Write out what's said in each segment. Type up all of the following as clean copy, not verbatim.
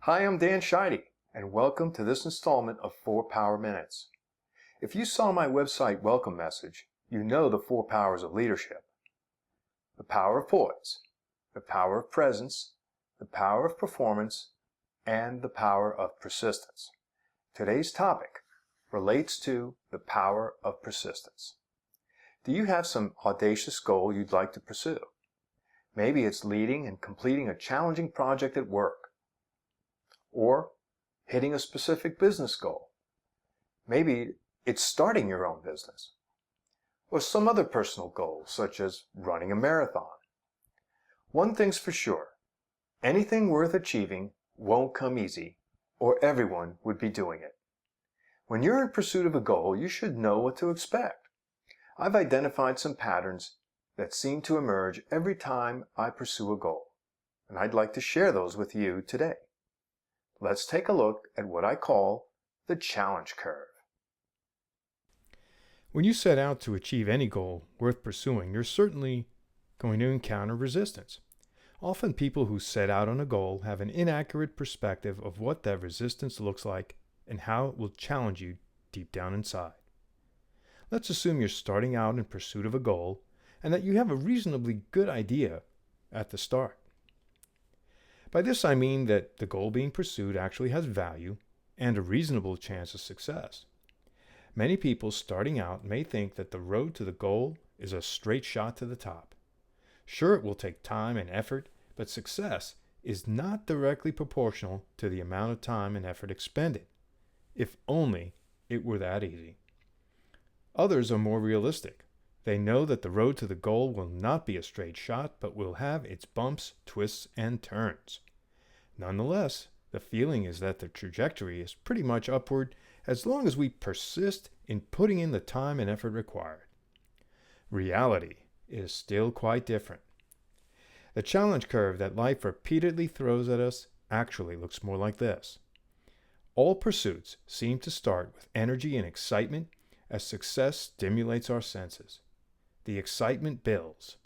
Hi, I'm Dan Scheide, and welcome to this installment of 4 Power Minutes. If you saw my website welcome message, you know the 4 powers of leadership. The power of poise, the power of presence, the power of performance, and the power of persistence. Today's topic relates to the power of persistence. Do you have some audacious goal you'd like to pursue? Maybe it's leading and completing a challenging project at work, or hitting a specific business goal. Maybe it's starting your own business, or some other personal goal, such as running a marathon. One thing's for sure, anything worth achieving won't come easy, or everyone would be doing it. When you're in pursuit of a goal, you should know what to expect. I've identified some patterns that seem to emerge every time I pursue a goal, and I'd like to share those with you today. Let's take a look at what I call the challenge curve. When you set out to achieve any goal worth pursuing, you're certainly going to encounter resistance. Often people who set out on a goal have an inaccurate perspective of what that resistance looks like and how it will challenge you deep down inside. Let's assume you're starting out in pursuit of a goal and that you have a reasonably good idea at the start. By this I mean that the goal being pursued actually has value and a reasonable chance of success. Many people starting out may think that the road to the goal is a straight shot to the top. Sure, it will take time and effort, but success is not directly proportional to the amount of time and effort expended. If only it were that easy. Others are more realistic. They know that the road to the goal will not be a straight shot, but will have its bumps, twists, and turns. Nonetheless, the feeling is that the trajectory is pretty much upward as long as we persist in putting in the time and effort required. Reality is still quite different. The challenge curve that life repeatedly throws at us actually looks more like this. All pursuits seem to start with energy and excitement as success stimulates our senses. The excitement builds.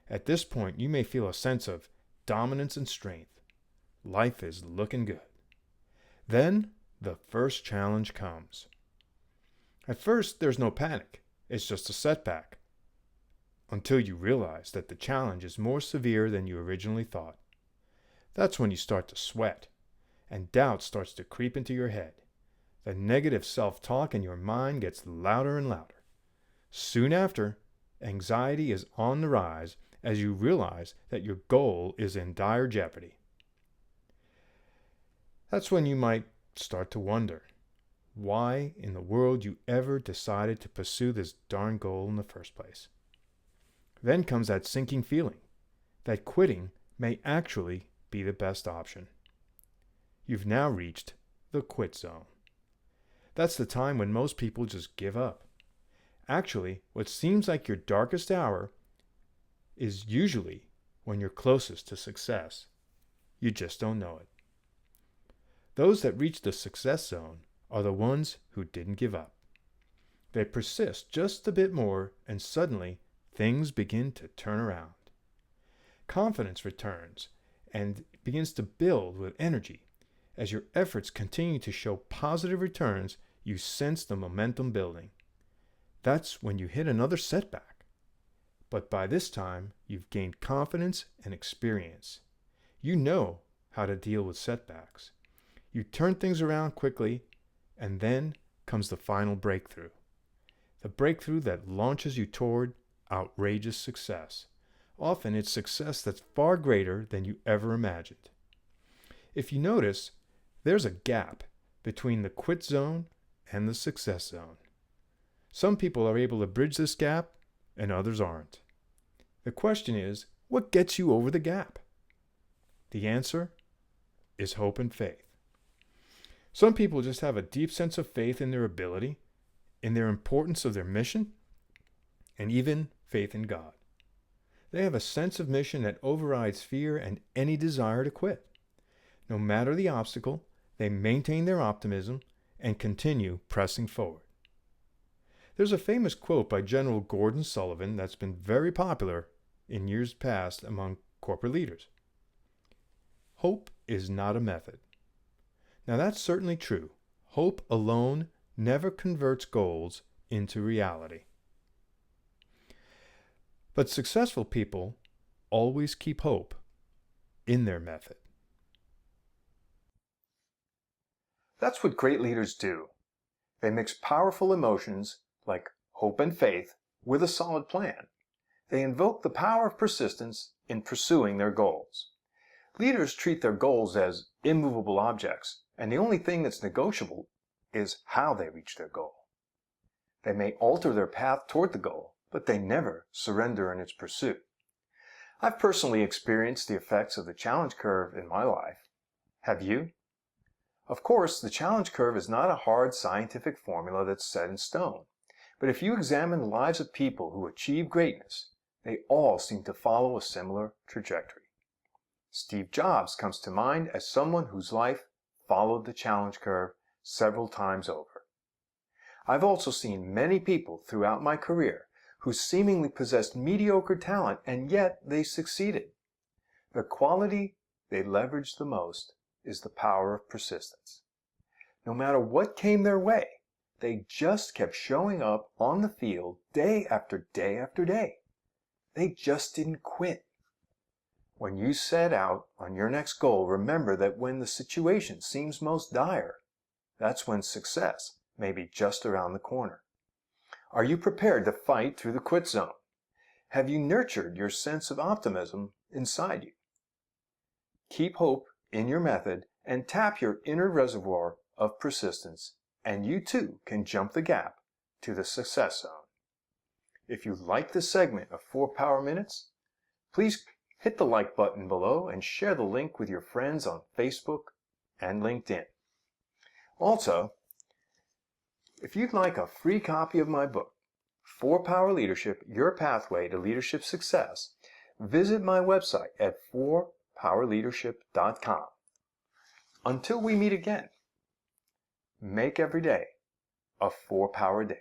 At this point, you may feel a sense of dominance and strength. Life is looking good. Then the first challenge comes. At first, there's no panic. It's just a setback. Until you realize that the challenge is more severe than you originally thought. That's when you start to sweat, and doubt starts to creep into your head. The negative self-talk in your mind gets louder and louder. Soon after, anxiety is on the rise as you realize that your goal is in dire jeopardy. That's when you might start to wonder why in the world you ever decided to pursue this darn goal in the first place. Then comes that sinking feeling that quitting may actually be the best option. You've now reached the quit zone. That's the time when most people just give up. Actually, what seems like your darkest hour is usually when you're closest to success. You just don't know it. Those that reach the success zone are the ones who didn't give up. They persist just a bit more, and suddenly things begin to turn around. Confidence returns and begins to build with energy. As your efforts continue to show positive returns, you sense the momentum building. That's when you hit another setback. But by this time, you've gained confidence and experience. You know how to deal with setbacks. You turn things around quickly, and then comes the final breakthrough. The breakthrough that launches you toward outrageous success. Often it's success that's far greater than you ever imagined. If you notice, there's a gap between the quit zone and the success zone. Some people are able to bridge this gap, and others aren't. The question is, what gets you over the gap? The answer is hope and faith. Some people just have a deep sense of faith in their ability, in their importance of their mission, and even faith in God. They have a sense of mission that overrides fear and any desire to quit. No matter the obstacle, they maintain their optimism and continue pressing forward. There's a famous quote by General Gordon Sullivan that's been very popular in years past among corporate leaders. Hope is not a method. Now that's certainly true. Hope alone never converts goals into reality. But successful people always keep hope in their method. That's what great leaders do. They mix powerful emotions like hope and faith with a solid plan. They invoke the power of persistence in pursuing their goals. Leaders treat their goals as immovable objects, and the only thing that's negotiable is how they reach their goal. They may alter their path toward the goal, but they never surrender in its pursuit. I've personally experienced the effects of the challenge curve in my life. Have you? Of course, the challenge curve is not a hard scientific formula that's set in stone. But if you examine the lives of people who achieve greatness, they all seem to follow a similar trajectory. Steve Jobs comes to mind as someone whose life followed the challenge curve several times over. I've also seen many people throughout my career who seemingly possessed mediocre talent and yet they succeeded. The quality they leveraged the most is the power of persistence. No matter what came their way, they just kept showing up on the field day after day after day. They just didn't quit. When you set out on your next goal, remember that when the situation seems most dire, that's when success may be just around the corner. Are you prepared to fight through the quit zone? Have you nurtured your sense of optimism inside you? Keep hope in your method and tap your inner reservoir of persistence, and you too can jump the gap to the success zone. If you like this segment of 4 Power Minutes, please hit the like button below and share the link with your friends on Facebook and LinkedIn. Also, if you'd like a free copy of my book, 4 Power Leadership, Your Pathway to Leadership Success, visit my website at 4powerleadership.com. Until we meet again, make every day a 4 Power day.